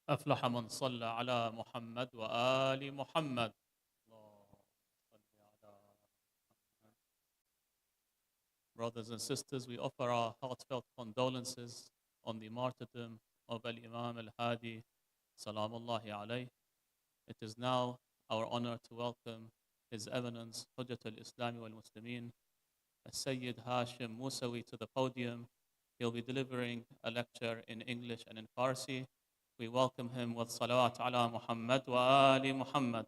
أفلح من صلى على محمد وآل محمد. اللهم صل على محمد. Brothers and sisters, we offer our heartfelt condolences on the martyrdom of Al-Imam Al-Hadi, Salamullahi alayh. It is now our honor to welcome His Eminence, Hujjat al-Islami wal-Muslimin, Sayyid Hashim Musawi, to the podium. He'll be delivering a lecture in English and in Farsi. We welcome him with salawat ala Muhammad wa ali Muhammad.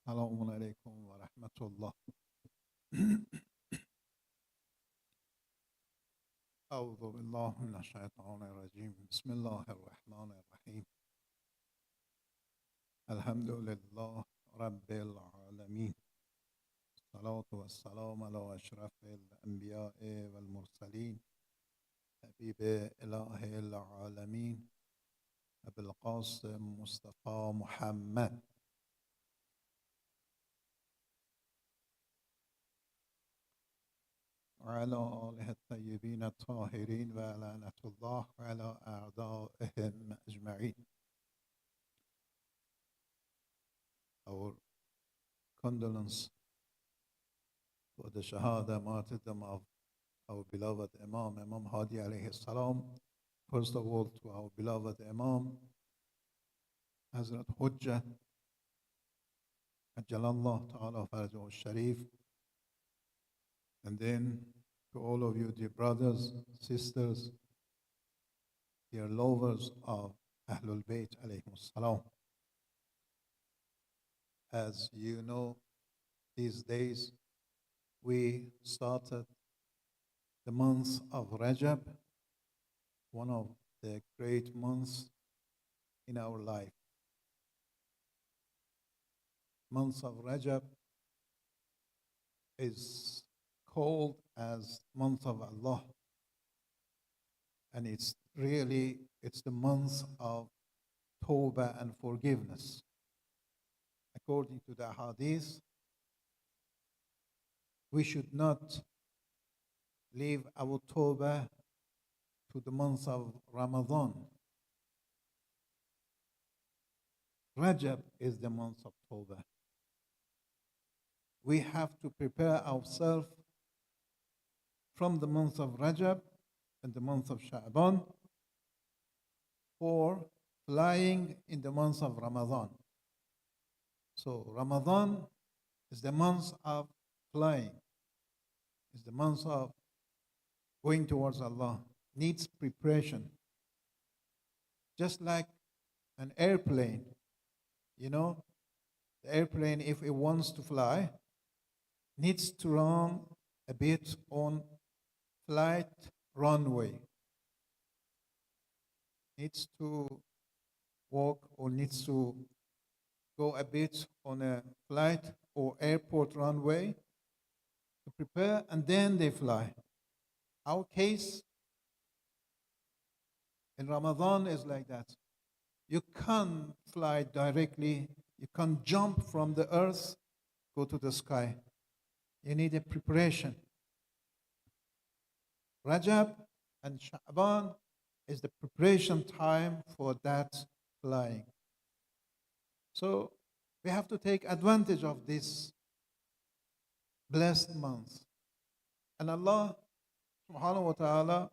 السلام عليكم ورحمة الله. أعوذ بالله من الشيطان الرجيم. بسم الله الرحمن الرحيم. الحمد لله رب العالمين. الصلاة والسلام على أشرف الأنبياء والمرسلين حبيب إله العالمين أبي القاسم مصطفى محمد وعلى آله الطيبين الطاهرين ولعنة الله على أعدائهم أجمعين. Our condolence for the Shahada Martyrdom of our beloved Imam, Imam Hadi alayhi salam. First of all, to our beloved Imam, Hazrat Hujjah, Ajjalallah Ta'ala Farjahu Sharif, and then to all of you, dear brothers, sisters, dear lovers of Ahlul Bayt alayhimus salam. As you know, these days we started the month of Rajab, one of the great months in our life. Month of Rajab is called as month of Allah, and it's the month of Tawbah and forgiveness. According to the Hadith, we should not leave our Tawbah to the month of Ramadan. Rajab is the month of Tawbah. We have to prepare ourselves from the month of Rajab and the month of Sha'ban for flying in the month of Ramadan. So Ramadan is the month of flying, is the month of going towards Allah, needs preparation. Just like an airplane, the airplane, if it wants to fly, needs to run a bit on flight runway, needs to walk or needs to go a bit on a flight or airport runway to prepare, and then they fly. Our case in Ramadan is like that. You can't fly directly, you can't jump from the earth, go to the sky. You need a preparation. Rajab and Sha'ban is the preparation time for that flying. So we have to take advantage of this blessed month. And Allah subhanahu wa ta'ala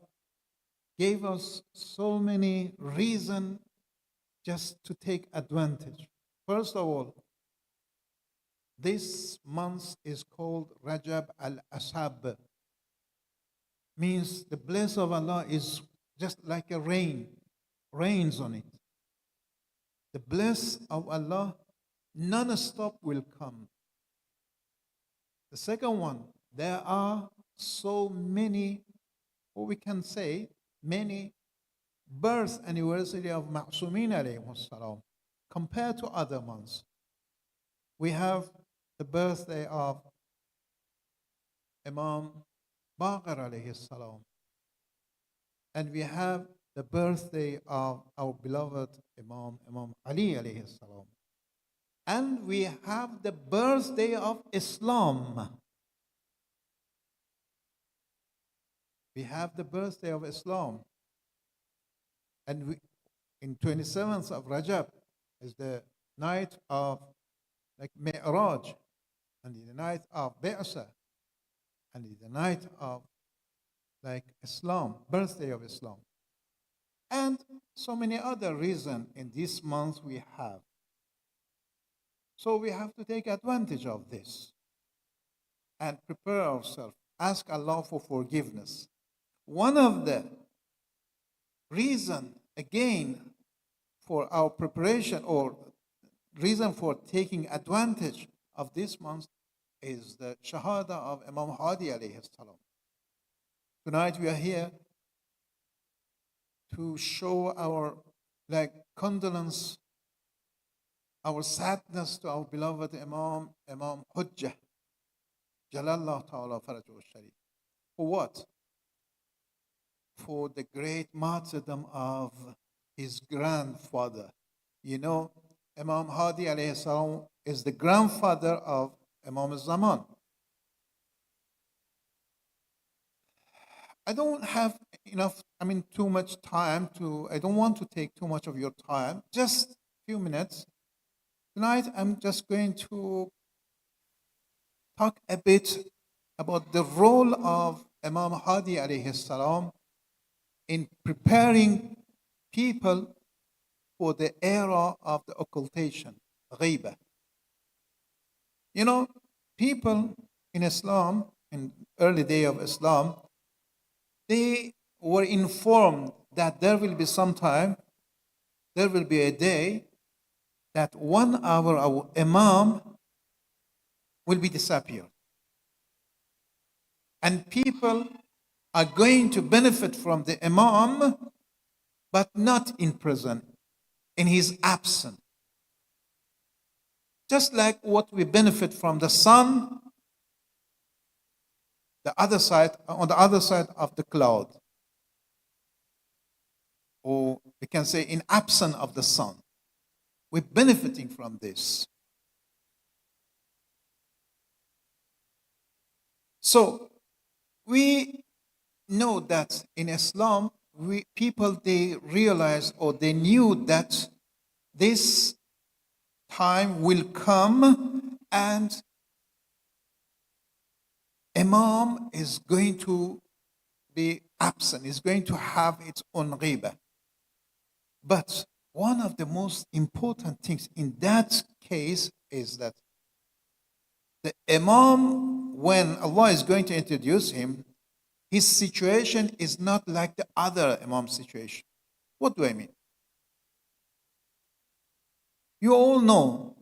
gave us so many reasons just to take advantage. First of all, this month is called Rajab al-Asab. Means the bless of Allah is just like a rain, rains on it. The bless of Allah non-stop will come. The second one, there are so many, or we can say many birth anniversary of Ma'sumin alayhi salam, compared to other months. We have the birthday of Imam Baqir alayhi salam, and we have the birthday of our beloved Imam Ali alayhi salam. And we have the birthday of Islam. We have the birthday of Islam. And in 27th of Rajab is the night of like Mi'raj, and the night of Bi'sa, and the night of like Islam, birthday of Islam. And so many other reasons in this month we have. So we have to take advantage of this and prepare ourselves, ask Allah for forgiveness. One of the reason again for our preparation or reason for taking advantage of this month is the Shahada of Imam Hadi alayhi salam. Tonight we are here to show our condolence, our sadness to our beloved Imam Hujjah, Jalallah Ta'ala Farajuhu Sharif. For what? For the great martyrdom of his grandfather. You know, Imam Hadi alayhi salam is the grandfather of Imam al-Zaman. I don't have too much time I don't want to take too much of your time, just a few minutes. Tonight, I'm just going to talk a bit about the role of Imam Hadi alayhi salam in preparing people for the era of the occultation, ghiba. You know, people in Islam, in early day of Islam, they were informed that there will be a day that 1 hour our Imam will be disappeared. And people are going to benefit from the Imam, but not in prison, in his absence. Just like what we benefit from the sun, on the other side of the cloud. Or we can say in absence of the sun. We're benefiting from this. So we know that in Islam, they realize or they knew that this time will come and Imam is going to be absent, is going to have its own ghibah. But one of the most important things in that case is that the Imam, when Allah is going to introduce him, his situation is not like the other Imam's situation. What do I mean? You all know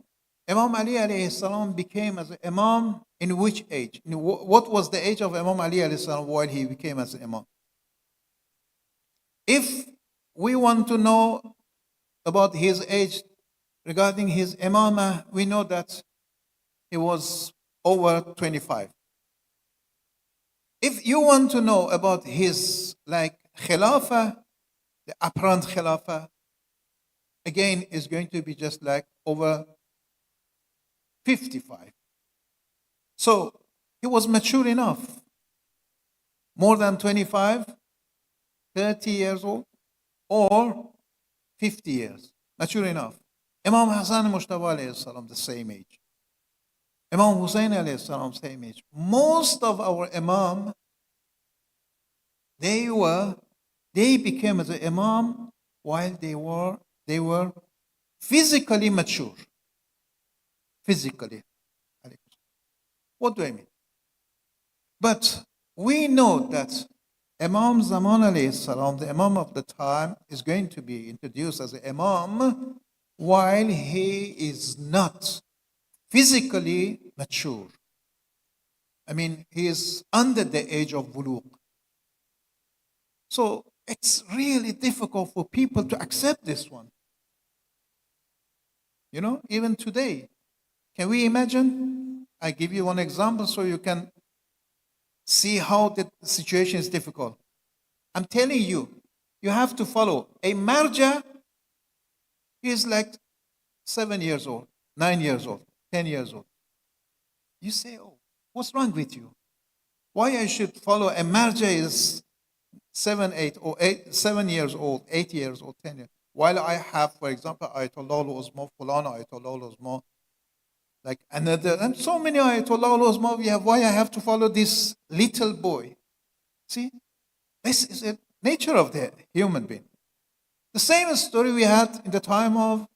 Imam Ali alayhi salam became as an Imam in which age? What was the age of Imam Ali alayhi salam while he became as an Imam? If we want to know about his age regarding his Imamah, we know that he was over 25. If you want to know about his Khilafah, the apparent Khilafah, again is going to be just over 55. So he was mature enough. More than 25, 30 years old, or 50 years. Mature enough. Imam Hassan Mushtaba alayhi salam, the same age. Imam Hussein alayhi salam, same age. Most of our Imam, they became as an Imam while they were physically mature. Physically. What do I mean? But we know that Imam Zaman alayhi salam, the Imam of the time, is going to be introduced as an Imam while he is not physically mature. I mean, he is under the age of bulugh. So It's really difficult for people to accept this one. You know, even today. Can we imagine? I give you one example so you can see how the situation is difficult. I'm telling you, you have to follow. A marja is like 7 years old, 9 years old, 10 years old. You say, oh, what's wrong with you? Why I should follow a marja is 7 years old, 8 years old, 10 years. While I have, for example, Ayatollah Uzma, Fulana Ayatollah Uzma, like another, and so many Ayatollah Uzma we have. Why I have to follow this little boy? See, this is the nature of the human being. The same story we had in the time of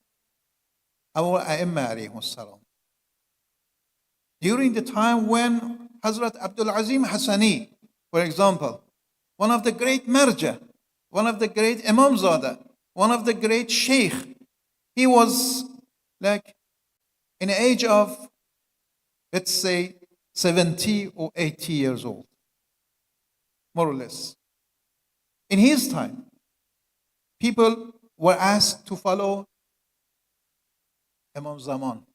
our A'imma alayhim salam. During the time when Hazrat Abdul Azim Hassani, for example, one of the great marja, one of the great Imam Zada, one of the great sheikh, he was like in the age of, let's say, 70 or 80 years old, more or less. In his time, people were asked to follow Imam Zaman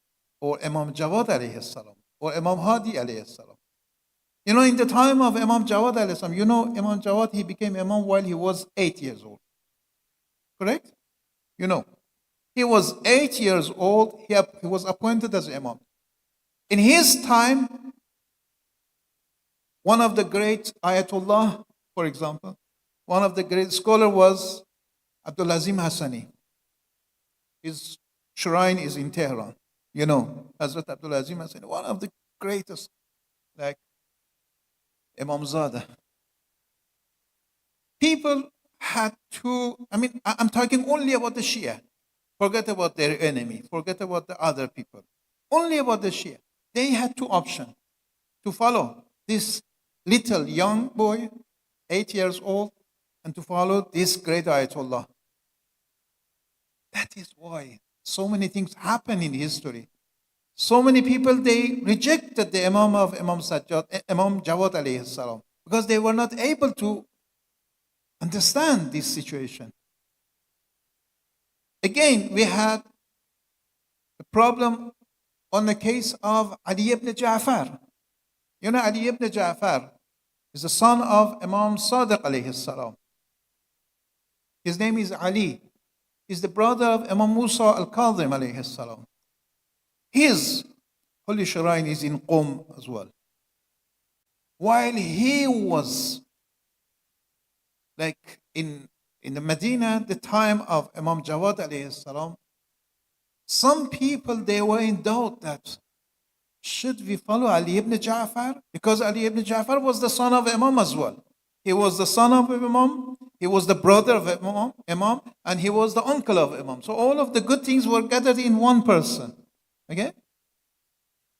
or Imam Jawad alayhi salam or Imam Hadi alayhi salam. You know, in the time of Imam Jawad alayhi salam, you know, Imam Jawad, he became Imam while he was 8 years old. Correct? You know, he was 8 years old. He was appointed as Imam. In his time, one of the great Ayatollah, for example, one of the great scholars was Abdul Azim Hassani. His shrine is in Tehran. You know, Hazrat Abdul Azim Hassani, one of the greatest, like Imam Zada. People had to, I'm talking only about the Shia. Forget about their enemy. Forget about the other people. Only about the Shia. They had two options: to follow this little young boy, 8 years old, and to follow this great Ayatollah. That is why so many things happen in history. So many people, they rejected the Imam of Imam Jawad alayhi salam because they were not able to understand this situation. Again, we had a problem on the case of Ali ibn Ja'far. You know, Ali ibn Ja'far is the son of Imam Sadiq alayhi salam. His name is Ali. He's the brother of Imam Musa al-Kadhim alayhi salam. His holy shrine is in Qom as well. While he was like in the Medina, the time of Imam Jawad alayhi salam, some people, they were in doubt that should we follow Ali ibn Ja'far? Because Ali ibn Ja'far was the son of Imam as well. He was the son of Imam, he was the brother of Imam, and he was the uncle of Imam. So all of the good things were gathered in one person. Okay?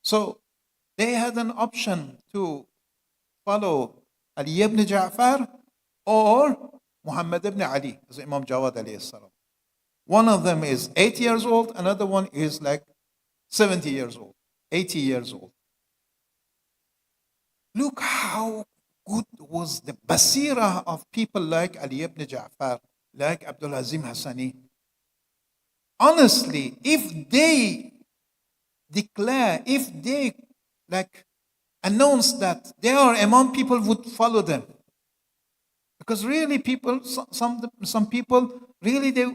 So they had an option to follow Ali ibn Ja'far or Muhammad ibn Ali, as Imam Jawad alayhi salam. One of them is 8 years old, another one is like 70 years old, 80 years old. Look how good was the basira of people like Ali ibn Ja'far, like Abdul Azim Hassani. Honestly, if they declare, if they like announce that they are Imam, people would follow them. Because really people, some people, really they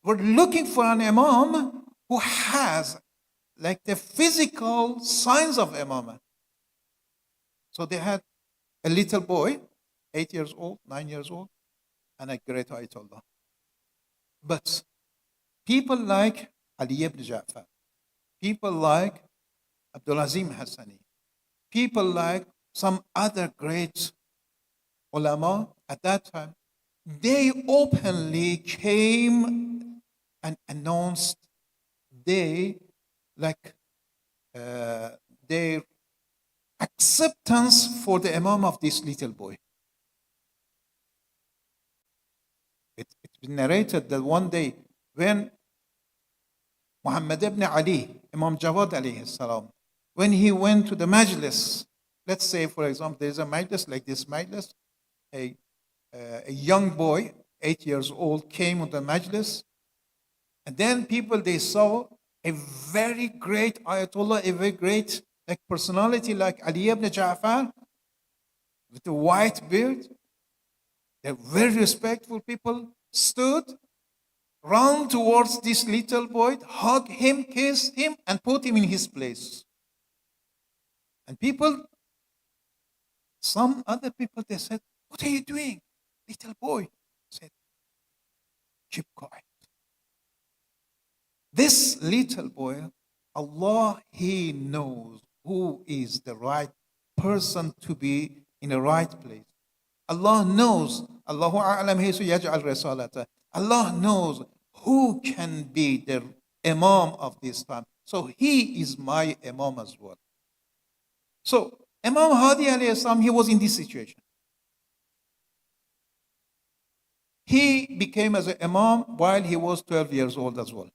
were looking for an Imam who has like the physical signs of Imam. So they had a little boy, 8 years old, 9 years old, and a great Ayatollah. But people like Ali ibn Ja'far, people like Abdul Azim Hassani, people like some other great ulama at that time, they openly came and announced their acceptance for the Imam of this little boy. It's been narrated that one day when Muhammad ibn Ali, Imam Jawad alayhi salam, when he went to the majlis, let's say, for example, there's a majlis like this majlis, a a young boy, 8 years old, came on the majlis, and then people, they saw a very great Ayatollah, a very great like personality like Ali ibn Ja'far with a white beard. They're very respectful people, stood, ran towards this little boy, hugged him, kissed him, and put him in his place. And people, some other people, they said, "What are you doing, little boy?" Said, "Keep quiet." This little boy, Allah, He knows who is the right person to be in the right place. Allah knows, Allahu a'lam haythu yaj'al risalata. Allah knows who can be the Imam of this time. So he is my Imam as well. So Imam Hadi alayhi salam, he was in this situation. He became as an Imam while he was 12 years old as well.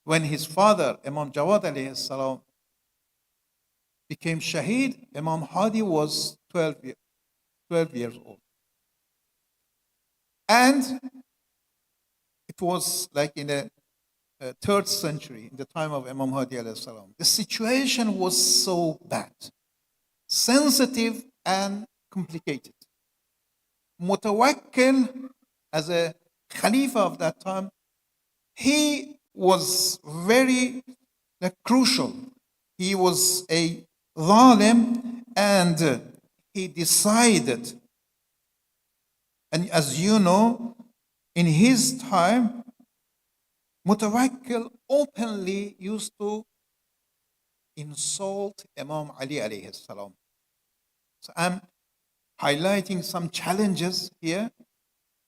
When his father, Imam Jawad alayhi salam, became Shaheed, Imam Hadi was 12 years old. And it was like in the 3rd century, in the time of Imam Hadi alayhi salam. The situation was so bad, sensitive and complicated. Mutawakkil, as a Khalifa of that time, he was very crucial. He was a zalim, and he decided, and as you know, in his time, Mutawakkil openly used to insult Imam Ali alayhi salam. So I'm highlighting some challenges here.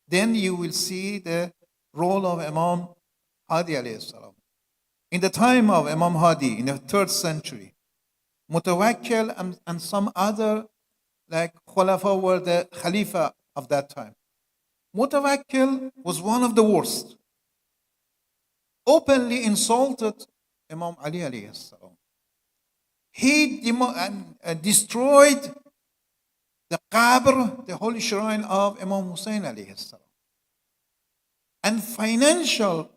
Then you will see the role of Imam Hadi alayhi salam. In the time of Imam Hadi, in the 3rd century, Mutawakkil and some other like Khulafa were the Khalifa of that time. Mutawakkil was one of the worst. Openly insulted Imam Ali alayhi salam. He destroyed the qabr, the holy shrine of Imam Hussein alayhi salam. And financial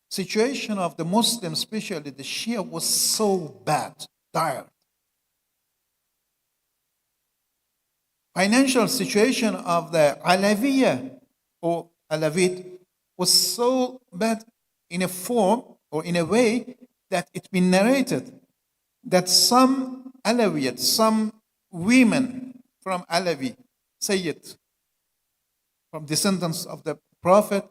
situation of the Muslims, especially the Shia, was so bad, dire. Financial situation of the Alawiyya or Alawid was so bad in a form or in a way that it's been narrated that some Alawiyat, some women from Alawi, Sayyid, from descendants of the Prophet,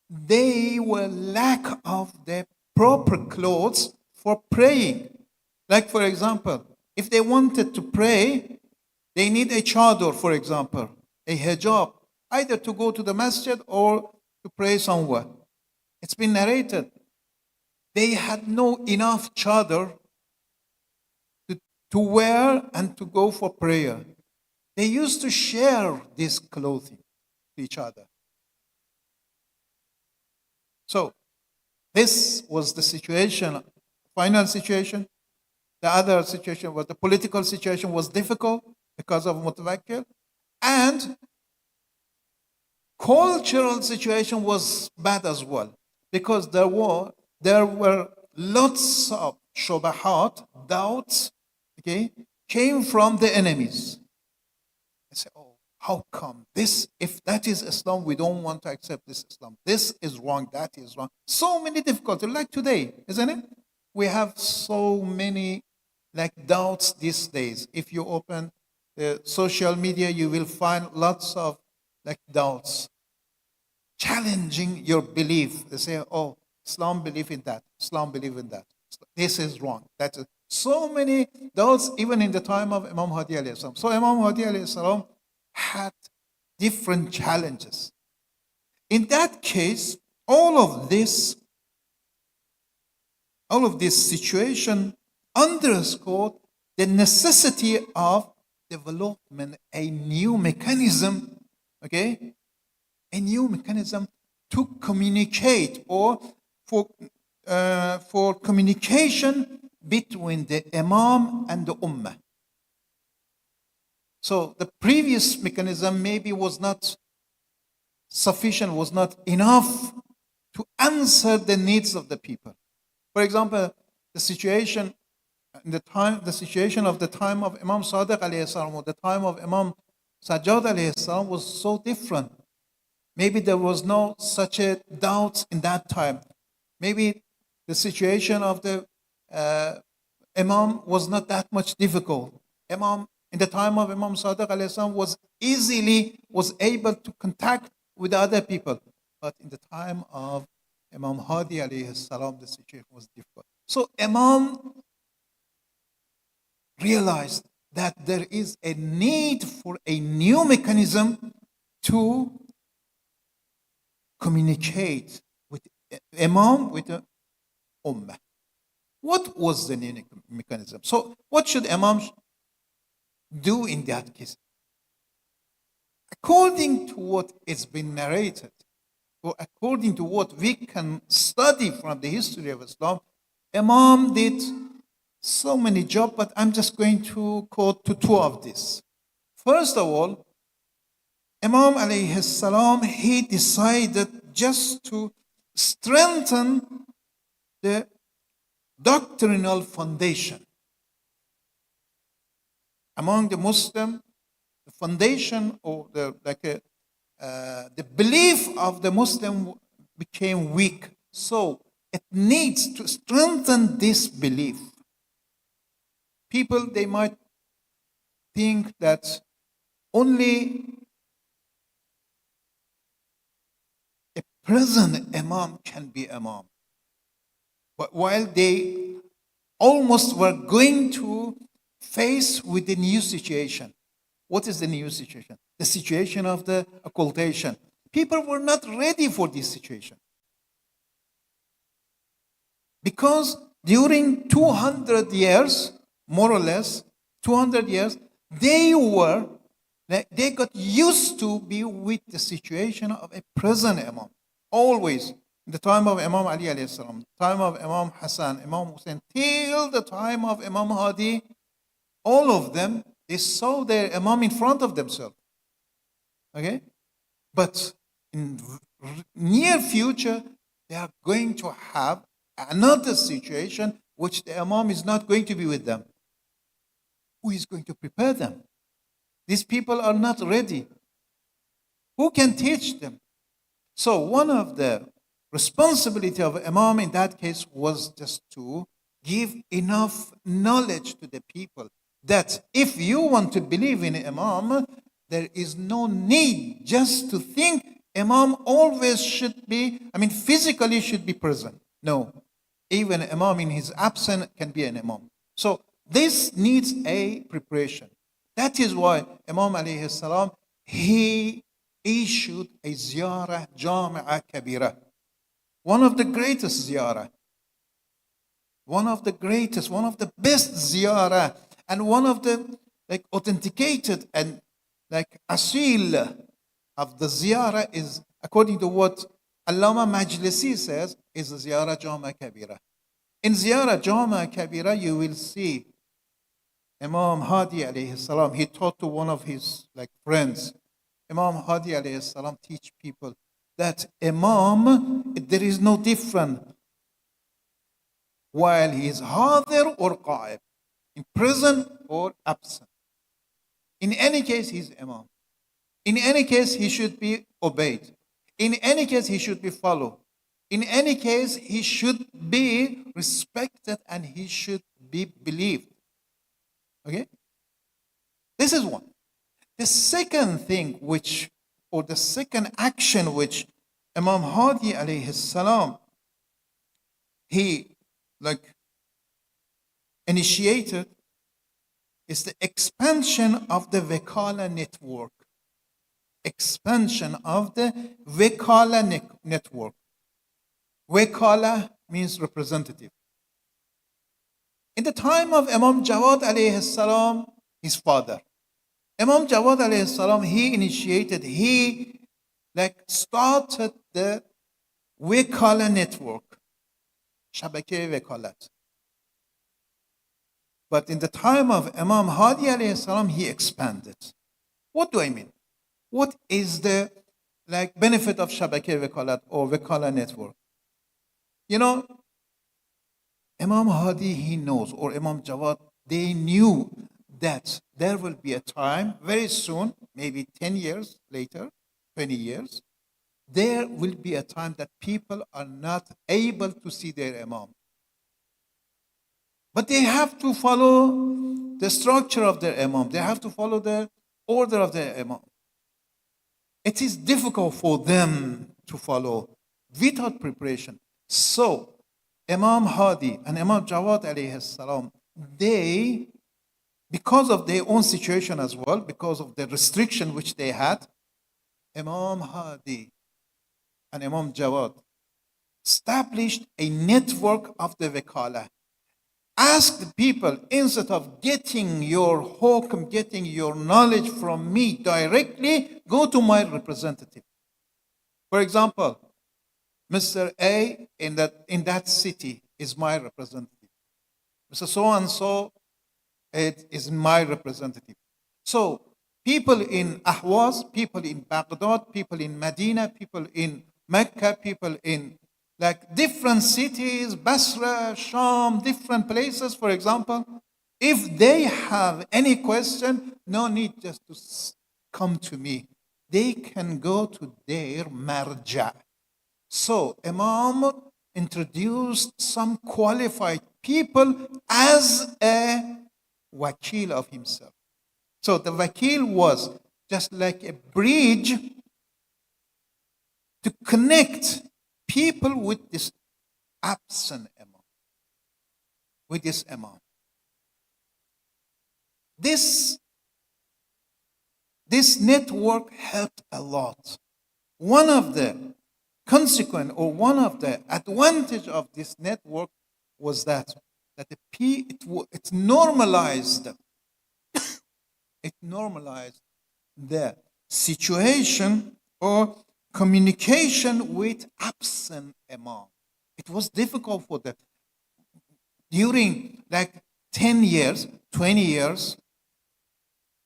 they were lack of the proper clothes for praying. Like, for example, if they wanted to pray, they need a chador, for example, a hijab, either to go to the masjid or to pray somewhere. It's been narrated. They had no enough chador to wear and to go for prayer. They used to share this clothing to each other. So this was the situation, final situation. The other situation was the political situation was difficult because of Mutawakkil, and cultural situation was bad as well, because there were lots of shubahat, doubts, came from the enemies. They say, "Oh, how come this? If that is Islam, we don't want to accept this Islam. This is wrong, that is wrong." So many difficulties, like today, isn't it? We have so many doubts these days. If you open the social media, you will find lots of doubts, challenging your belief. They say, "Oh, Islam believe in that. Islam believe in that. This is wrong. That is." So many doubts, even in the time of Imam Hadi alayhi salam. So Imam Hadi alayhi salam had different challenges. In that case, all of this situation underscored the necessity of development a new mechanism, a new mechanism to communicate, or for communication between the Imam and the Ummah. So the previous mechanism maybe was not sufficient, was not enough to answer the needs of the people. For example, the situation of the time of Imam Sadiq alayhi salam, or the time of Imam Sajjad alayhi salam, was so different. Maybe there was no such a doubt in that time. Maybe the situation of the Imam was not that much difficult. Imam, in the time of Imam Sadiq alayhi salam, was able to contact with other people. But in the time of Imam Hadi alayhi salam, the situation was difficult. So Imam realized that there is a need for a new mechanism to communicate with Imam, with the Ummah. What was the new mechanism? So what should Imam do in that case? According to what has been narrated, or according to what we can study from the history of Islam, Imam did so many jobs, but I'm just going to quote to two of these. First of all, Imam alayhi salam, he decided just to strengthen the doctrinal foundation. Among the Muslim, the foundation, or the belief of the Muslim became weak. So it needs to strengthen this belief. People, they might think that only a present Imam can be Imam. But while they almost were going to face with the new situation. What is the new situation? The situation of the occultation. People were not ready for this situation. Because during 200 years, more or less, 200 years, they got used to be with the situation of a present Imam. Always. In the time of Imam Ali alayhi salam, time of Imam Hassan, Imam Hussein, till the time of Imam Hadi, all of them, they saw their Imam in front of themselves. Okay? But in near future, they are going to have another situation which the Imam is not going to be with them. Who is going to prepare them? These people are not ready. Who can teach them? So one of the responsibility of Imam in that case was just to give enough knowledge to the people that if you want to believe in Imam, there is no need just to think Imam always should be, physically should be present. No. Even Imam in his absence can be an Imam. So this needs a preparation. That is why Imam alayhi salam, he issued a ziyarah jami'ah kabira. One of the greatest ziyarah. One of the best ziyarah. And one of the authenticated and asil of the ziyarah is, according to what Allama Majlisi says, is ziyarah jami'ah kabira. In ziyarah jami'ah kabira, you will see Imam Hadi alayhi salam, he taught to one of his friends. Imam Hadi alayhi salam teach people that Imam, there is no difference while he is hadir or qa'ib, in present or absent. In any case, he is Imam. In any case, he should be obeyed. In any case, he should be followed. In any case, he should be respected and he should be believed. Okay? This is one. The second thing the second action which Imam Hadi alayhi salam, he initiated is the expansion of the Wakala network. Expansion of the Wakala network. Wakala means representative. In the time of Imam Jawad alayhi salam, his father, Imam Jawad alayhi salam, he started the Wakala network, Shabake Wakalat. But in the time of Imam Hadi alayhi salam, he expanded. What do I mean? What is the like benefit of Shabakeh Wekalat or Wekala network. You know, Imam Hadi, he knows, or Imam Jawad, they knew that there will be a time very soon, maybe 10 years later, 20 years, there will be a time that people are not able to see their Imam. But they have to follow the structure of their Imam. They have to follow the order of their Imam. It is difficult for them to follow without preparation. So, Imam Hadi and Imam Jawad alayhi salam, they, because of their own situation as well, because of the restriction which they had, Imam Hadi and Imam Jawad established a network of the Wekala. Ask the people, instead of getting your hukm, getting your knowledge from me directly, go to my representative. For example, Mr. A in that city is my representative. Mr. So-and-so is my representative. So people in Ahwaz, people in Baghdad, people in Medina, people in Mecca, people in like different cities, Basra, Sham, different places, for example, if they have any question, no need just to come to me. They can go to their marja. So Imam introduced some qualified people as a wakil of himself. So the wakil was just like a bridge to connect people with this absent Imam, with this Imam. This network helped a lot. One of the consequence or one of the advantage of this network was that it normalized it normalized the situation or communication with absent Imam. It was difficult for them. During like 10 years, 20 years,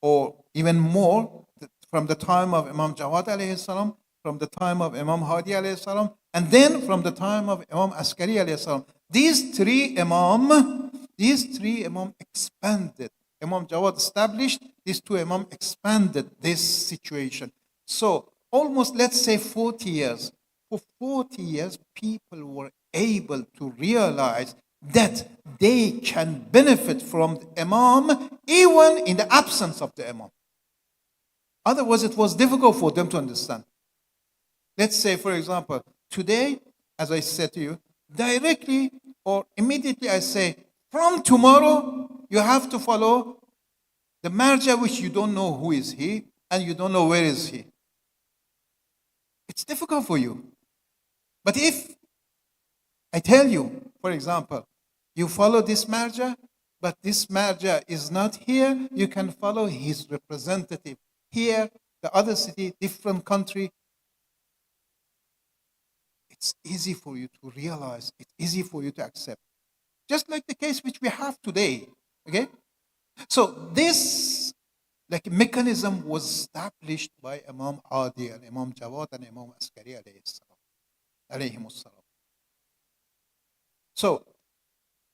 or even more, from the time of Imam Jawad alayhi salam, from the time of Imam Hadi alayhi salam, and then from the time of Imam Askari alayhi salam, these three Imam expanded. Imam Jawad established, these two Imam expanded this situation. So almost, let's say 40 years. For 40 years, people were able to realize that they can benefit from the Imam even in the absence of the Imam. Otherwise, it was difficult for them to understand. Let's say, for example, today, as I said to you, directly or immediately I say, from tomorrow, you have to follow the marja which you don't know who is he and you don't know where is he. It's difficult for you. But if I tell you, for example, you follow this marja, but this marja is not here, you can follow his representative here, the other city, different country. It's easy for you to realize, it's easy for you to accept. Just like the case which we have today, okay? So this like mechanism was established by Imam Hadi and Imam Jawad and Imam Askari alayhimus salam. So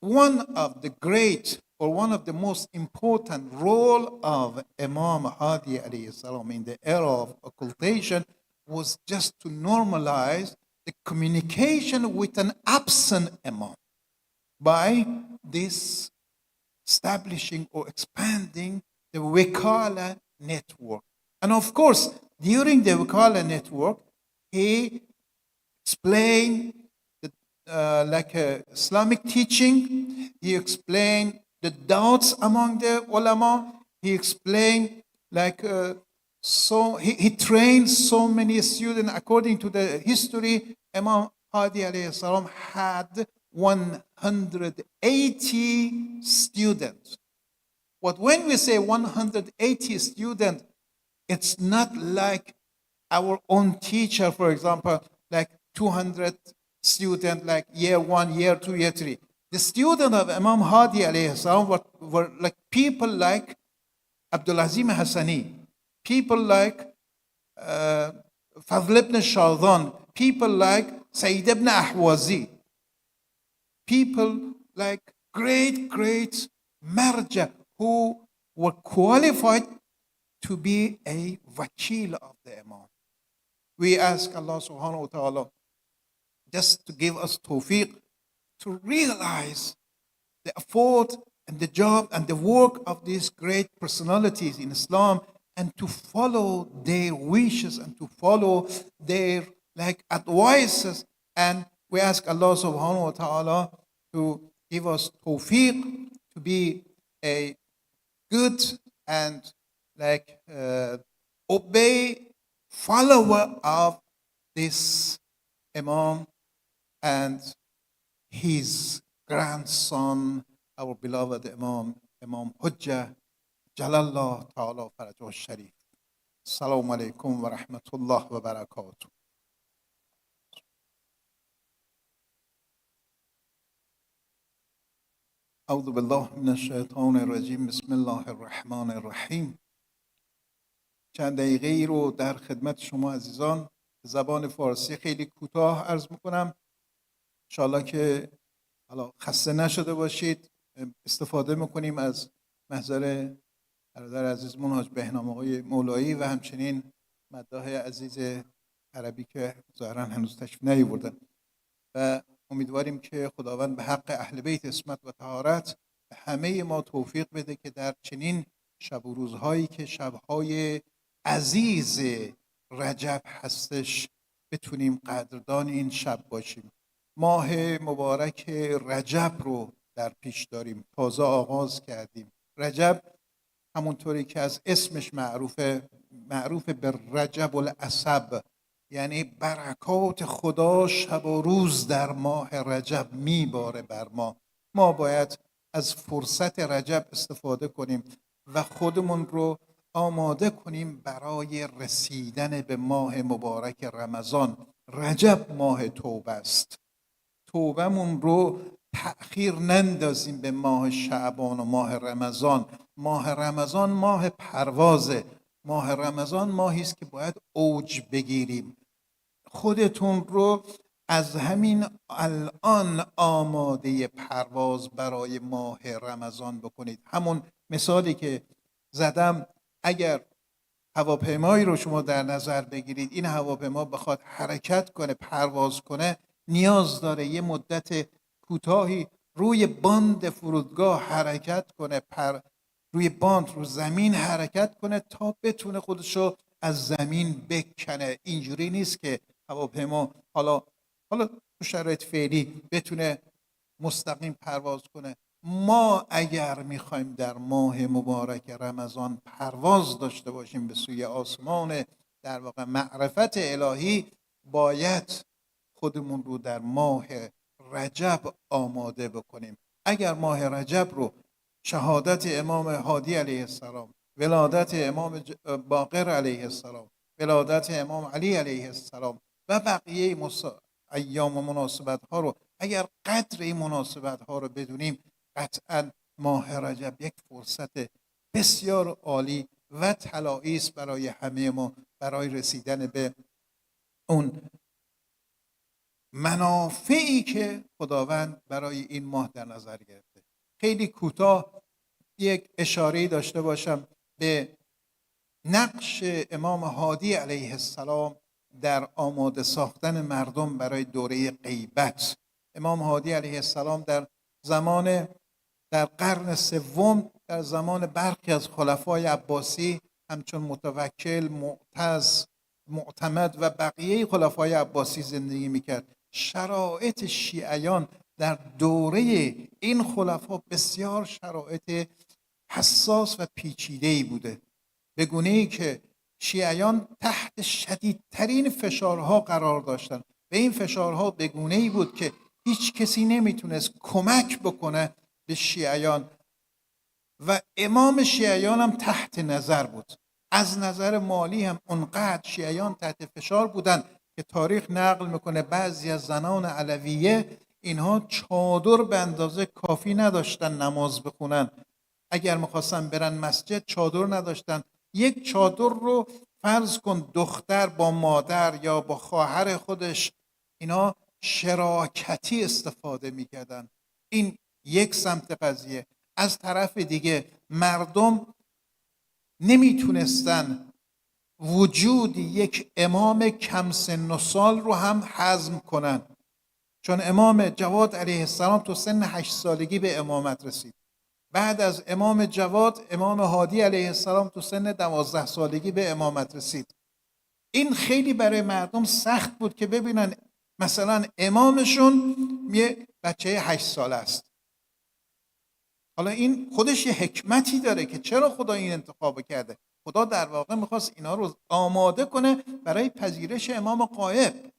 one of the great or one of the most important role of Imam Hadi alayhi salam in the era of occultation was just to normalize the communication with an absent Imam by this establishing or expanding the Wekala network. And of course, during the Wekala network, he explained Islamic teaching. He explained the doubts among the ulama. He explained so he trained so many students. According to the history, Imam Hadi alayhi salam had 180 students. But when we say 180 students, it's not like our own teacher, for example, like 200 students, like year 1, year 2, year 3. The students of Imam Hadi alayhi salam were like people like Abdul Azim Hassani, people like Fadl ibn Shadhan, people like Sayyid ibn Ahwazi, people like great marja who were qualified to be a wakil of the Imam. We ask Allah subhanahu wa ta'ala just to give us tawfiq to realize the effort and the job and the work of these great personalities in Islam, and to follow their wishes and to follow their advices. And we ask Allah subhanahu wa ta'ala to give us tawfiq to be a good and obey follower of this Imam and his grandson, our beloved Imam Hujjah Jalallah Ta'ala Farajuh Sharif. Assalamu alaikum wa rahmatullah wa barakatuh. اعوذ بالله من الشیطان الرجیم بسم الله الرحمن الرحیم. چند دقیقه ای رو در خدمت شما عزیزان زبان فارسی خیلی کوتاه عرض میکنم. انشاءالله که حالا خسته نشده باشید. استفاده میکنیم از محضر برادر عزیزمون حاج بهنام آقای مولایی و همچنین مداح عزیز عربی که ظاهرا هنوز تشریف نیاوردن و امیدواریم که خداوند به حق اهل بیت عصمت و طهارت به همه ما توفیق بده که در چنین شب و روزهایی که شبهای عزیز رجب هستش بتونیم قدردان این شب باشیم. ماه مبارک رجب رو در پیش داریم، تازه آغاز کردیم. رجب همونطوری که از اسمش معروف به رجب العصب، یعنی برکات خدا شب و روز در ماه رجب میباره بر ما. ما باید از فرصت رجب استفاده کنیم و خودمون رو آماده کنیم برای رسیدن به ماه مبارک رمضان. رجب ماه توبه است. توبهمون رو تأخیر نندازیم به ماه شعبان و ماه رمضان. ماه رمضان ماه پروازه. ماه رمضان ماهی است که باید اوج بگیریم. خودتون رو از همین الان آماده پرواز برای ماه رمضان بکنید. همون مثالی که زدم، اگر هواپیمایی رو شما در نظر بگیرید، این هواپیما بخواد حرکت کنه، پرواز کنه، نیاز داره یه مدت کوتاهی روی باند فرودگاه حرکت کنه، روی باند رو زمین حرکت کنه تا بتونه خودشو از زمین بکنه. اینجوری نیست که هواپیما حالا تو شرایط فعلی بتونه مستقیم پرواز کنه. ما اگر میخوایم در ماه مبارک رمضان پرواز داشته باشیم به سوی آسمان در واقع معرفت الهی، باید خودمون رو در ماه رجب آماده بکنیم. اگر ماه رجب رو شهادت امام هادی علیه السلام، ولادت امام باقر علیه السلام، ولادت امام علی علیه السلام و بقیه ایام و مناسبت ها رو اگر قدر این مناسبت ها رو بدونیم، قطعا ماه رجب یک فرصت بسیار عالی و طلایی است برای همه ما، برای رسیدن به اون منافعی که خداوند برای این ماه در نظر گرفته. خیلی کوتاه یک اشاره داشته باشم به نقش امام هادی علیه السلام در آماده ساختن مردم برای دوره غیبت. امام هادی علیه السلام در قرن سوم، در زمان برخی از خلفای عباسی همچون متوکل، معتز، معتمد و بقیه خلفای عباسی زندگی میکرد. شرایط شیعیان در دوره این خلفا بسیار شرایط حساس و پیچیده‌ای بوده، به گونه‌ای که شیعیان تحت شدیدترین فشارها قرار داشتند و این فشارها به گونه‌ای بود که هیچ کسی نمیتونست کمک بکنه به شیعیان و امام شیعیان هم تحت نظر بود. از نظر مالی هم اونقدر شیعیان تحت فشار بودن که تاریخ نقل میکنه بعضی از زنان علویه اینها چادر به اندازه کافی نداشتن نماز بخونن. اگر میخواستن برن مسجد چادر نداشتن. یک چادر رو فرض کن دختر با مادر یا با خواهر خودش اینا شراکتی استفاده میکردن. این یک سمت قضیه. از طرف دیگه مردم نمیتونستن وجود یک امام کم سن و سال رو هم هضم کنن، چون امام جواد علیه السلام تو سن 8 سالگی به امامت رسید. بعد از امام جواد امام هادی علیه السلام تو سن 12 سالگی به امامت رسید. این خیلی برای مردم سخت بود که ببینن مثلا امامشون یه بچه 8 ساله است. حالا این خودش یه حکمتی داره که چرا خدا این انتخاب کرده. خدا در واقع میخواست اینا رو آماده کنه برای پذیرش امام غایب.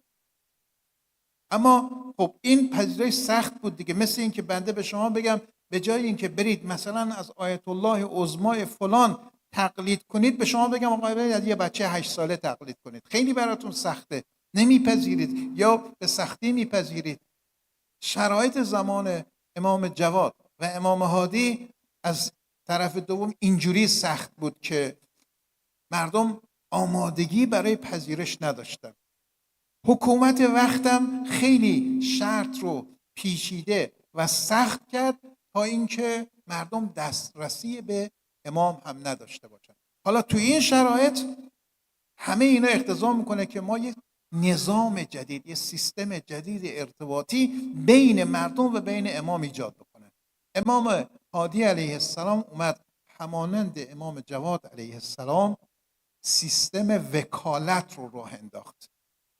اما خب این پذیرش سخت بود دیگه. مثل این که بنده به شما بگم به جای این که برید مثلا از آیت الله عظمای فلان تقلید کنید، به شما بگم آقا برید از یه بچه 8 ساله تقلید کنید. خیلی براتون سخته، نمیپذیرید یا به سختی میپذیرید. شرایط زمان امام جواد و امام هادی از طرف دوم اینجوری سخت بود که مردم آمادگی برای پذیرش نداشتن. حکومت وقتم خیلی شرط رو پیچیده و سخت کرد تا اینکه مردم دسترسی به امام هم نداشته باشن. حالا تو این شرایط همه اینا اقتضا میکنه که ما یک نظام جدید، یک سیستم جدید ارتباطی بین مردم و بین امام ایجاد بکنه. امام هادی علیه السلام اومد همانند امام جواد علیه السلام سیستم وکالت رو راه انداخت.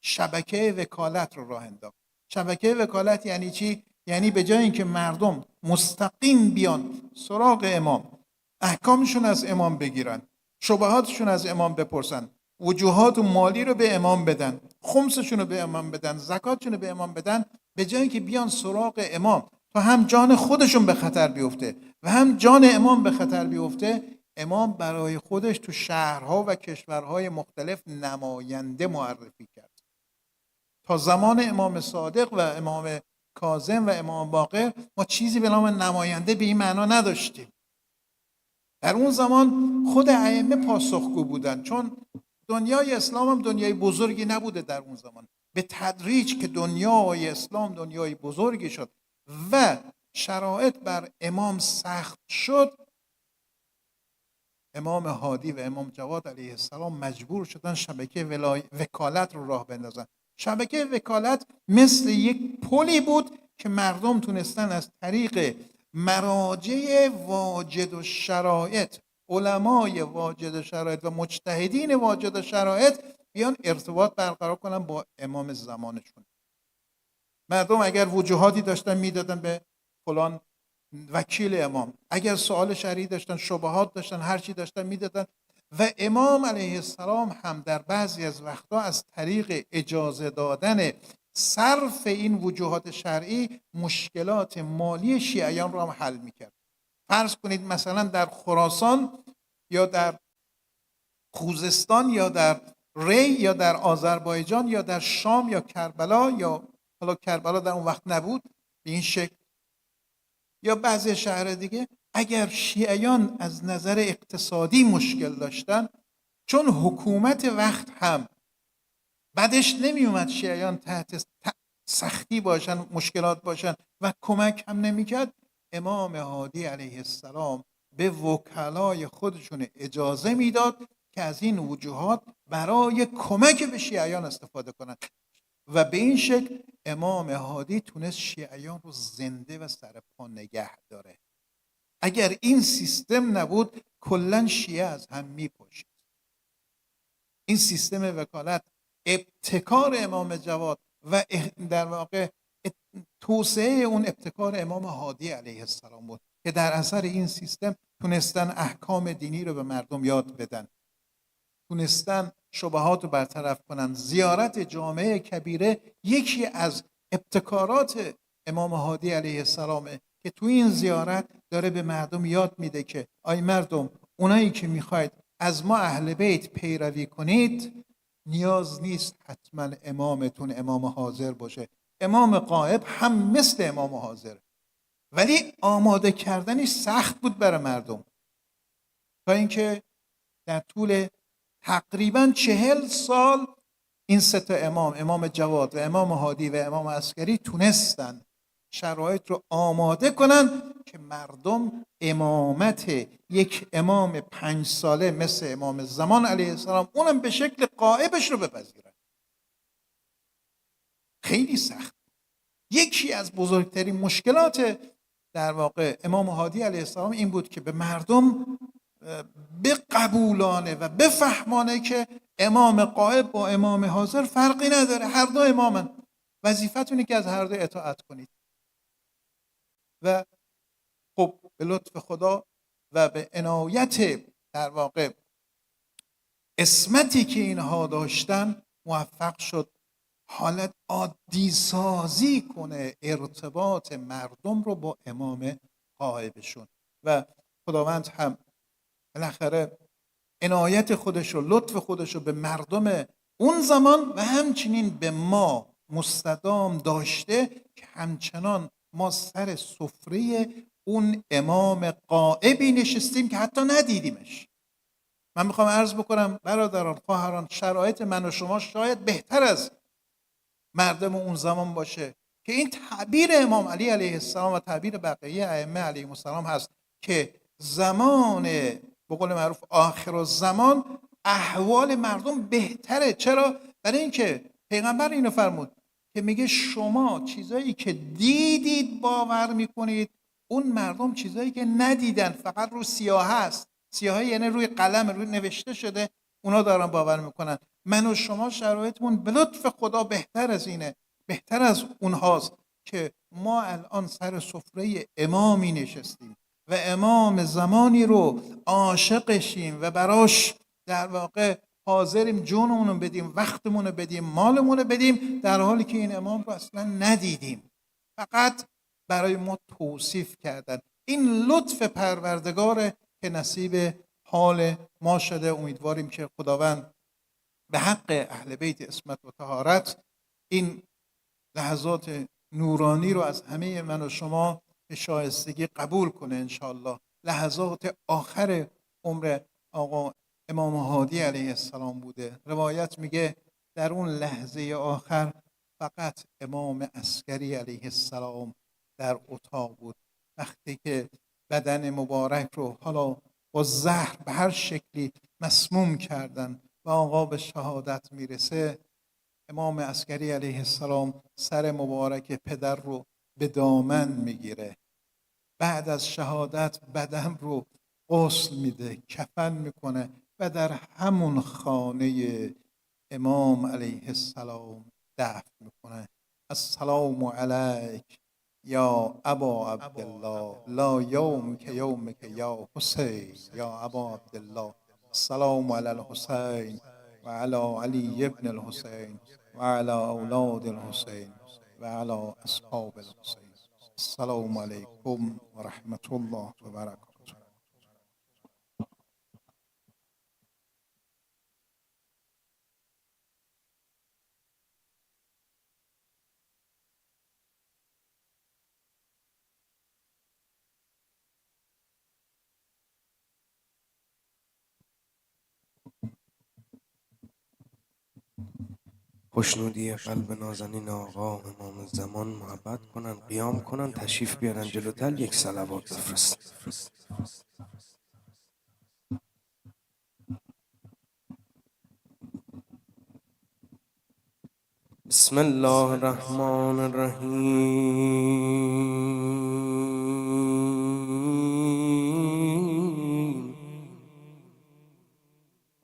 شبکه وکالت رو راه انداخت. شبکه وکالت یعنی چی؟ یعنی به جای اینکه مردم مستقیم بیان سراغ امام، احکامشون از امام بگیرن، شبهاتشون از امام بپرسن، وجوهات و مالی رو به امام بدن، خمسشون رو به امام بدن، زکاتشون رو به امام بدن، به جای اینکه بیان سراغ امام تا هم جان خودشون به خطر بیفته و هم جان امام به خطر بیفته، امام برای خودش تو شهرها و کشورهای مختلف نماینده معرفی کرد. تا زمان امام صادق و امام کاظم و امام باقر ما چیزی به نام نماینده به این معنا نداشتیم. در اون زمان خود ائمه پاسخگو بودن، چون دنیای اسلام هم دنیای بزرگی نبوده در اون زمان. به تدریج که دنیای اسلام دنیای بزرگی شد و شرایط بر امام سخت شد، امام هادی و امام جواد علیه السلام مجبور شدن شبکه وکالت رو راه بندازن. شبکه وکالت مثل یک پلی بود که مردم تونستن از طریق مراجع واجد و شرایط، علمای واجد و شرایط و مجتهدین واجد و شرایط بیان ارتباط برقرار کنن با امام زمانشون. مردم اگر وجوهاتی داشتن میدادن به فلان وکیل امام، اگر سوال شرعی داشتن، شبهات داشتن، هر چی داشتن میدادن و امام علیه السلام هم در بعضی از وقتا از طریق اجازه دادن صرف این وجوهات شرعی مشکلات مالی شیعیان رو هم حل میکرد. فرض کنید مثلا در خراسان یا در خوزستان یا در ری یا در آذربایجان یا در شام یا کربلا، یا حالا کربلا در اون وقت نبود به این شکل، یا بعضی شهر دیگه، اگر شیعیان از نظر اقتصادی مشکل داشتن، چون حکومت وقت هم بعدش نمی اومد شیعیان تحت سختی باشن، مشکلات باشن و کمک هم نمیکرد، امام هادی علیه السلام به وکلای خودشون اجازه میداد که از این وجوهات برای کمک به شیعیان استفاده کنند و به این شکل امام هادی تونست شیعیان رو زنده و سر پا نگه داره. اگر این سیستم نبود کلا شیعه از هم میپاشید. این سیستم وکالت ابتکار امام جواد و در واقع توسعه اون ابتکار امام هادی علیه السلام بود که در اثر این سیستم تونستن احکام دینی رو به مردم یاد بدن، تونستن شبهات رو برطرف کنن. زیارت جامعه کبیره یکی از ابتکارات امام هادی علیه السلامه که تو این زیارت داره به مردم یاد میده که آی مردم، اونایی که میخواید از ما اهل بیت پیروی کنید نیاز نیست حتما امامتون امام حاضر باشه، امام غائب هم مثل امام حاضر، ولی آماده کردنش سخت بود برای مردم. تا اینکه در طول تقریبا 40 سال این سه تا امام، امام جواد و امام هادی و امام عسکری، تونستن شرایط رو آماده کنن که مردم امامت یک امام 5 ساله مثل امام زمان علیه السلام، اونم به شکل غائبش رو بپذیرن. خیلی سخت. یکی از بزرگترین مشکلات در واقع امام هادی علیه السلام این بود که به مردم بقبولانه و بفهمانه که امام غائب با امام حاضر فرقی نداره، هر دو امامن، وظیفتونه که از هر دو اطاعت کنید. و خب به لطف خدا و به عنایت در واقع عصمتی که اینها داشتن موفق شد حالت عادی سازی کنه ارتباط مردم رو با امام غائبشون. و خداوند هم بالاخره عنایت خودش و لطف خودش رو به مردم اون زمان و همچنین به ما مستدام داشته که همچنان ما سر سفره اون امام غائبی نشستیم که حتی ندیدیمش. من میخوام عرض بکنم برادران، خواهران، شرایط من و شما شاید بهتر از مردم اون زمان باشه که این تعبیر امام علی علیه السلام و تعبیر بقیه ائمه علیهم السلام هست که زمان به قول معروف آخر الزمان احوال مردم بهتره. چرا؟ برای اینکه پیغمبر اینو فرمود که میگه شما چیزایی که دیدید باور میکنید، اون مردم چیزایی که ندیدن فقط رو سیاه هست، سیاهی یعنی روی قلم، روی نوشته شده، اونا دارن باور میکنن. من و شما شرایطمون به لطف خدا بهتر از اینه، بهتر از اونهاست که ما الان سر سفره امامی نشستیم و امام زمانی رو عاشقشیم و براش در واقع حاضریم جونمون رو بدیم، وقتمون رو بدیم، مالمون رو بدیم، در حالی که این امام رو اصلا ندیدیم، فقط برای ما توصیف کردن. این لطف پروردگاره که نصیب حال ما شده. امیدواریم که خداوند به حق اهل بیت عصمت و طهارت این لحظات نورانی رو از همه من و شما به شایستگی قبول کنه انشاءالله. لحظات آخر عمر آقا امام هادی علیه السلام بوده. روایت میگه در اون لحظه آخر فقط امام عسکری علیه السلام در اتاق بود. وقتی که بدن مبارک رو حالا با زهر به هر شکلی مسموم کردن و آقا به شهادت میرسه، امام عسکری علیه السلام سر مبارک پدر رو به دامن میگیره، بعد از شهادت بدن رو غسل میده، کفن میکنه و در همون خانه امام علیه السلام دفن میکنه. السلام علیک یا ابا عبدالله، لا یوم که یوم که یا حسین یا ابا عبدالله. السلام علی الحسین و علی علی ابن الحسین و علی اولاد الحسین و علی اصحاب الحسین. السلام علیکم و رحمت الله و برکاته. خوشنودی قلب نازنین آقا امام زمان محبت کنن، قیام کنن، تشریف بیارن جلوتر، یک صلوات بفرست. بسم الله الرحمن الرحیم.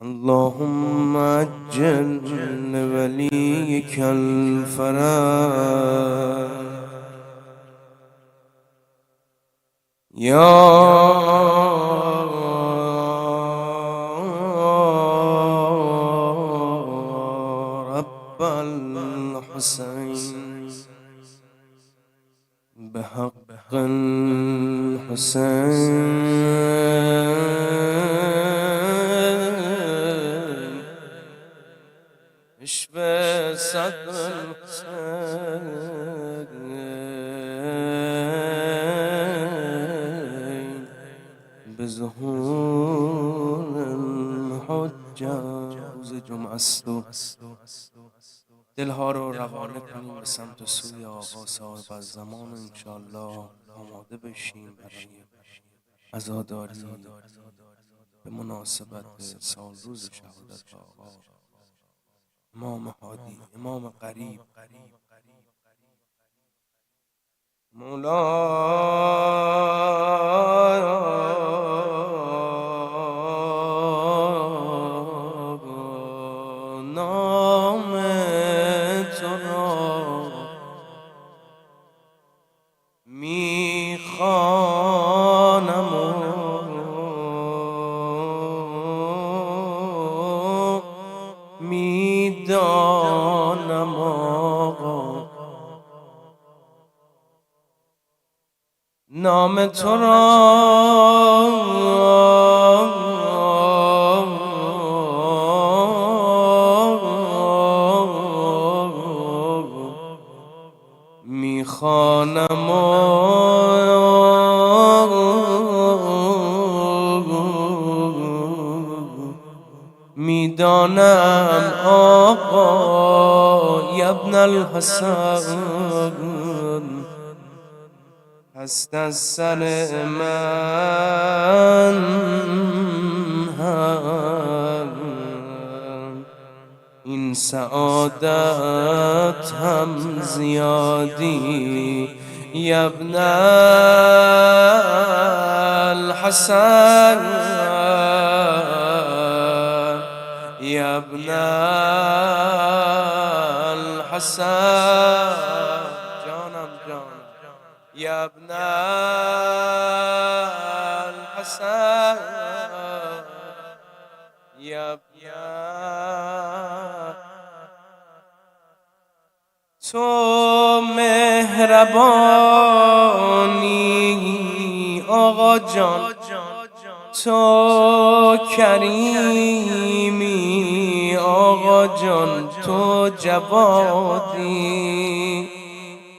اللهم عجل لوليك الفرج يا رب الحسين بحق الحسين اشفى صدر الحسين بظهور الحجة جمعه است و دلها رو روانه کنیم به سمت و سوی آقا صاحب الزمان و انشاءالله آماده بشیم برای عزاداری به مناسبت سال روز شهادت آقا امام هادی، امام قریب. نام تو را میخوانم و میدانم آقا، نام تو را میخوانم و میدانم آقا ابن الحسن، هست از سر من هم این سعادت هم زیادی ابن الحسن، ابن الحسن، جانم جانم ابن الحسن، تو مهربانی آقا جان، تو کریمی آقا جان، تو جوادی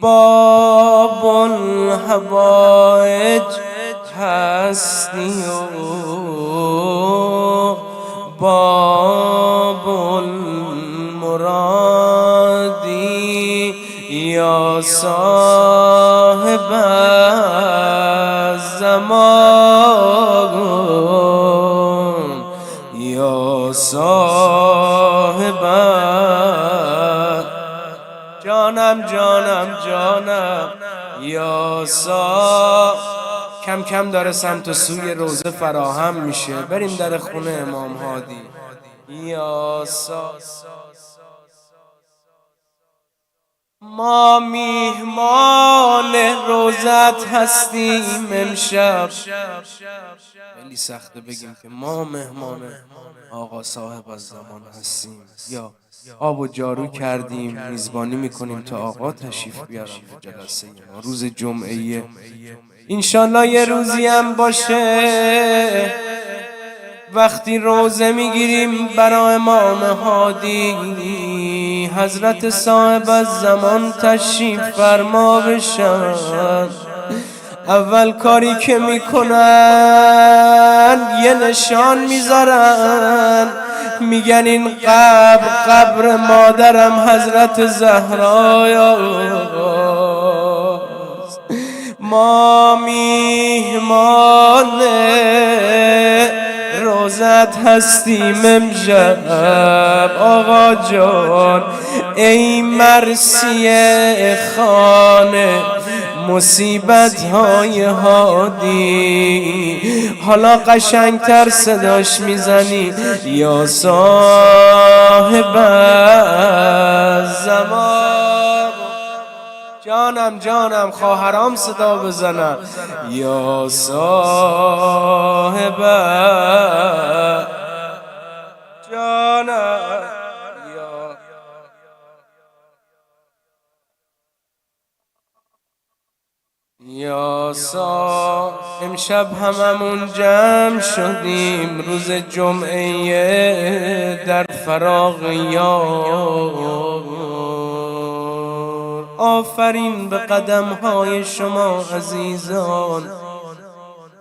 باب الحوائج هستی و باب المرادی یا صاحب الزمان، یا صاحب جانم جانم جانم یا کم کم داره سمت و سوی روزه فراهم میشه، بریم در خونه امام هادی. یا ما میهمان روزت هستیم امشب، خیلی سخته بگیم که ما مهمان آقا صاحب الزمان هستیم، یا آب و جارو کردیم میزبانی میکنیم تا آقا تشریف بیارن به جلسه ما روز جمعه. انشالله یه روزی هم باشه وقتی روزه میگیریم برای امام هادی حضرت صاحب الزمان تشریف فرما بشن، اول کاری که میکنن یه نشان میذارن، میگن این قبر مادرم حضرت زهراست، ما میهمان روزت هستیم امشب آقا جان، ای مرثیه خانه مصیبت های هادی، حالا قشنگتر صداش میزنی یا صاحب الزمان، جانم جانم خواهرام صدا بزنن یا صاحب جانم یا امشب هممون جمع شدیم روز جمعه در فراغ یار، آفرین به قدم های شما عزیزان،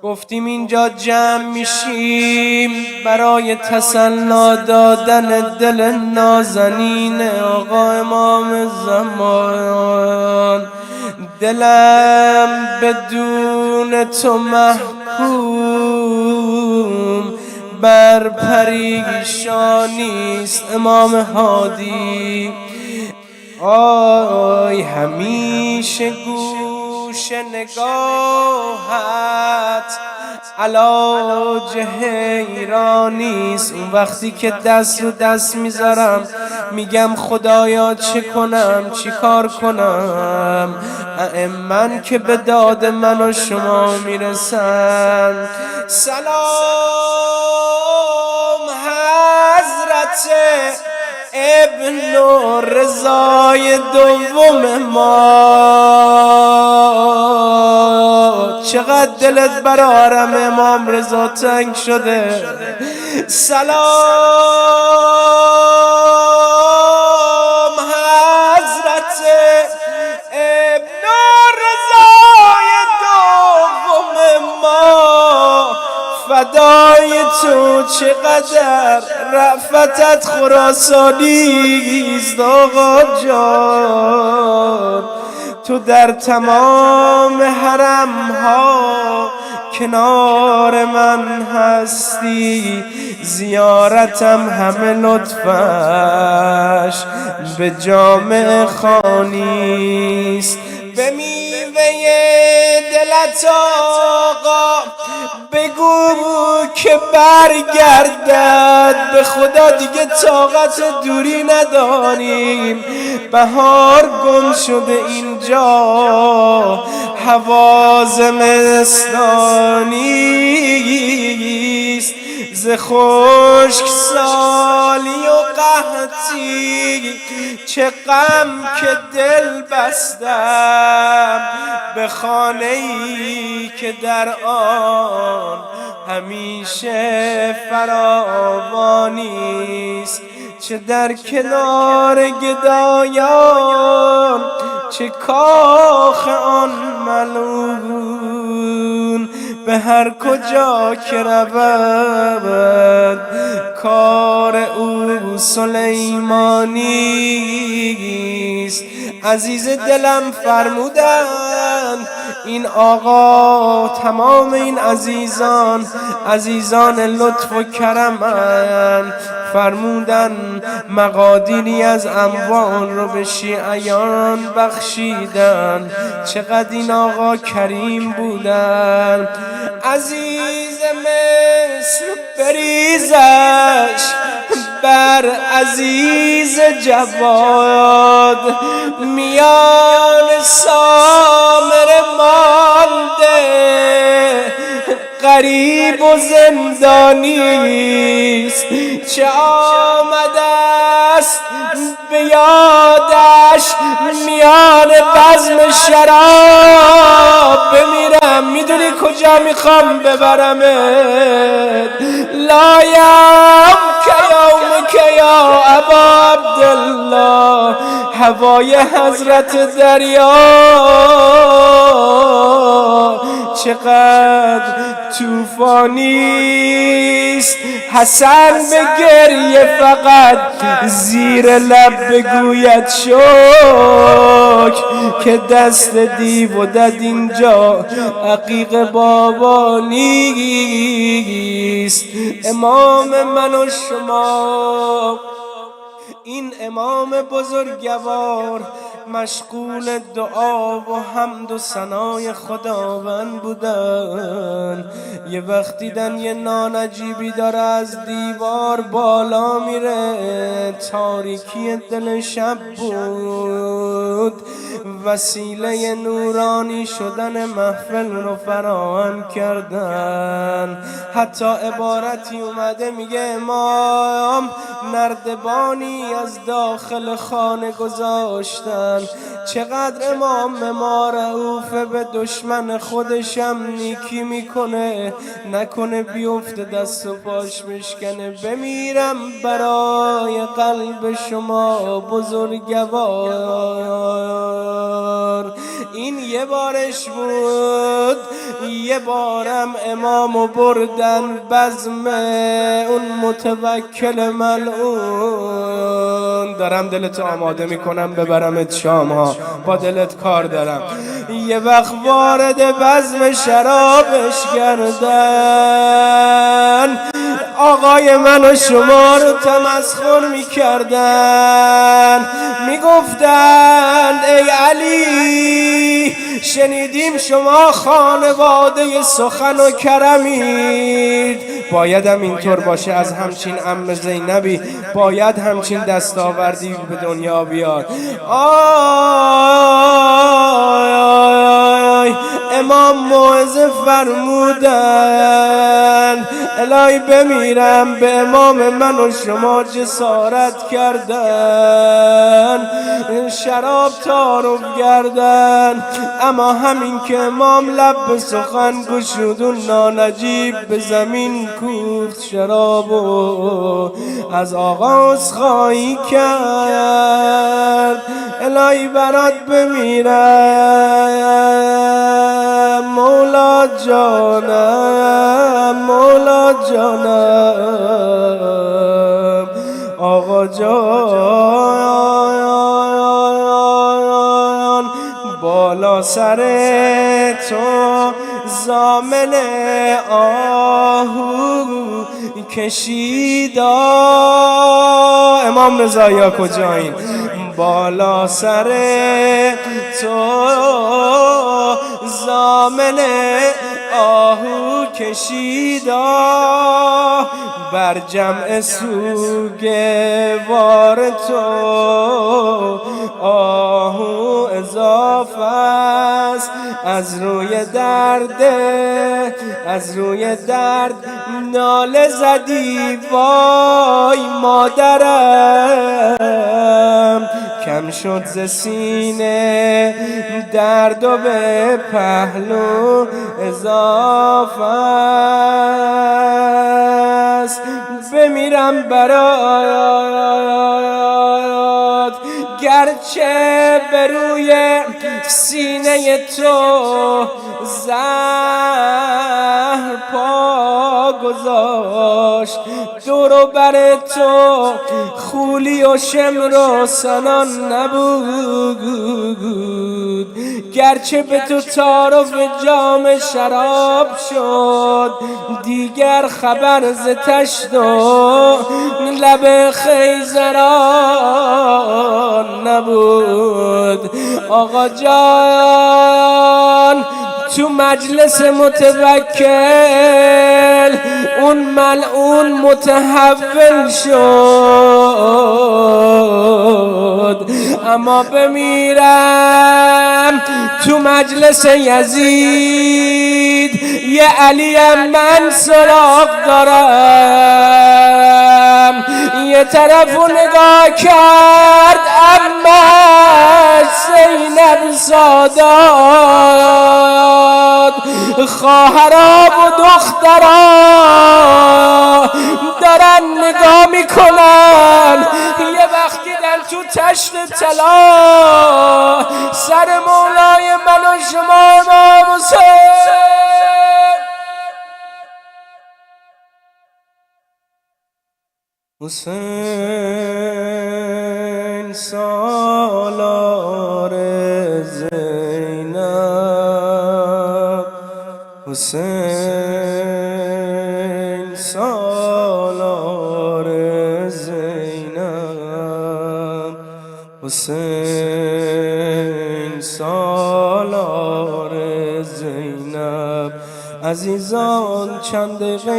گفتیم اینجا جمع میشیم برای تسلا دادن دل نازنین آقا امام زمان. دلم بدون تو محکوم بر پریشانیست امام هادی. آی همیشه گوش نگاهت علاج حیرانیست. اون وقتی که دست رو دست میذارم میگم خدایا چه کنم چی کار کنم، من که به داد من و شما میرسن. سلام حضرت ابن رضای دوم ما. چقدر دلت برا حرم امام رضا تنگ شده. سلام حضرت ابن رضای دوم ما. فدای تو چقدر رأفتت خراسانیست آقا جان. تو در تمام حرم ها کنار من هستی، زیارتم همه لطفش به جامع خانیست. به میوه دلت آقا بگو که برگردد، به خدا دیگه طاقت دوری نداریم. بهار گم شده اینجا، هوا زمستانیست. ز خشک سالی و قحطی چه غم که دل بستم به خانه‌ای که در آن همیشه فراوانیست. چه در کنار گدایان چه کاخ آن ملعون، به هر کجا که رود کار او سلیمانیست. عزیز دلم فرمودند این آقا تمام این عزیزان لطف و کرمند، فرمودن مقادیری از اموال رو به شیعیان بخشیدن. چقدر این آقا کریم بودن. عزیز مصر بریزش بر عزیز جواد، میان سامر مانده غریب و زندانیست. چه آمده است به یادش میان بزم شراب بمیرم. میدونی کجا میخوام ببرمت؟ لایم که یوم که یا ابا عبدالله، هوای حضرت دریا چقدر توفانیست. حسن به گریه فقط زیر لب بگوید شکر که دست دیو و دد اینجا عقیق بابا نیست. امام من و شما، این امام بزرگوار مشغول دعا و حمد و ثنای خداوند بودن. یه وقت دیدن یه نان عجیبی داره از دیوار بالا میره، تاریکی دل شب بود، وسیله نورانی شدن محفل رو فراهم کردن. حتی عبارتی اومده میگه امام نردبانی از داخل خانه گذاشتن. چقدر امام ما رئوفه، به دشمن خودشم نیکی میکنه، نکنه بیفته دست و پاش بشکنه. بمیرم برای قلب شما بزرگوار. این یه بارش بود. یه بارم امامو بردن بزم اون متوکل ملعون. دارم دلت آماده میکنم ببرمت شام ها، با دلت کار دارم. یه وقت وارد بزم شرابش کردن، آقای من و شما رو تمسخر میکردن، میگفتن ای علی شنیدیم شما خانواده سخن و کرمید، بایدم اینطور باشه از همچین عم زینبی باید همچین دستاوردی به دنیا بیاد. امام موعظه فرمودن الهی بمیرم به امام من و شما جسارت کردن، شراب تعارف کردن، اما همین که امام لب به سخن گشود و نانجیب به زمین کوفت شرابو از آقا عذرخواهی کرد الهی برات بمیرم مولا جانم، مولا جانم، آقا جان بالا سر تو زامن آهو کشیدا. امام رضایی کجایین؟ بالا سر تو زامن آهو کشیدا، بر جمع سوگوار تو آهو اضافه است. از روی درد ناله زدی وای مادرم، کم شد ز سینه درد و به پهلو اضافه است. بمیرم برات گرچه به روی سینه تو زهر پا گذاشت، دور و بر تو خولی و شمر و سنان نبود، گرچه به تو تعارف جام شراب شد، دیگر خبر ز تشت و لب خیزران نبود. آقا جان تو مجلس متوکل اون ملعون متحول شد، اما بمیرم تو مجلس یزید یه علی من سراغ دارم. یه طرفو نگاه کرد اما زینب سادات، خواهرا و دخترا دارن نگاه میکنن. یه وقت دیدن تو تشت طلا سر مولای من و شما امام حسین سالار زینب، حسین سالار زینب، حسین سالار زینب. عزیزان چند دقیقه